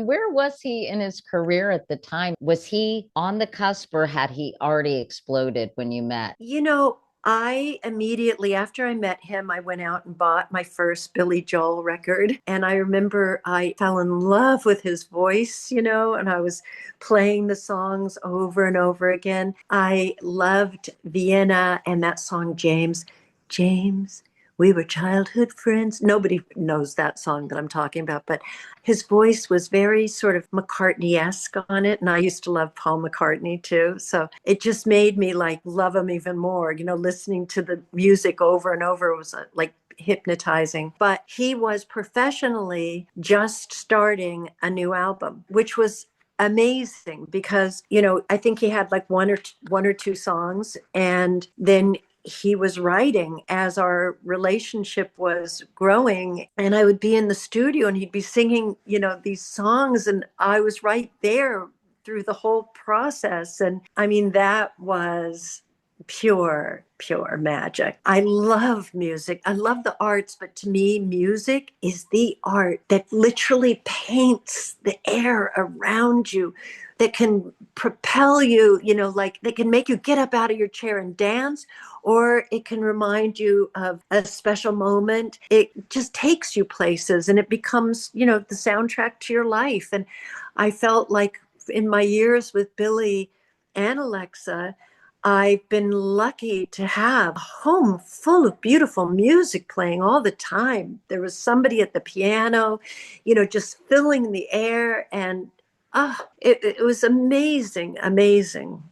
Where was he in his career at the time? Was he on the cusp or had he already exploded when you met? I immediately, after I met him, I went out and bought my first Billy Joel record. And I remember I fell in love with his voice, and I was playing the songs over and over again. I loved Vienna and that song, James. James, we were childhood friends. Nobody knows that song that I'm talking about, but his voice was very sort of McCartney-esque on it. And I used to love Paul McCartney too. So it just made me like love him even more. Listening to the music over and over was like hypnotizing. But he was professionally just starting a new album, which was amazing because I think he had like one or two songs, and then he was writing as our relationship was growing, and I would be in the studio and he'd be singing these songs, and I was right there through the whole process. And I mean, that was pure magic. I love music. I love the arts, but to me, music is the art that literally paints the air around you, that can propel you, like that can make you get up out of your chair and dance, or it can remind you of a special moment. It just takes you places and it becomes, the soundtrack to your life. And I felt like in my years with Billy and Alexa, I've been lucky to have a home full of beautiful music playing all the time. There was somebody at the piano, just filling the air. And it was amazing, amazing.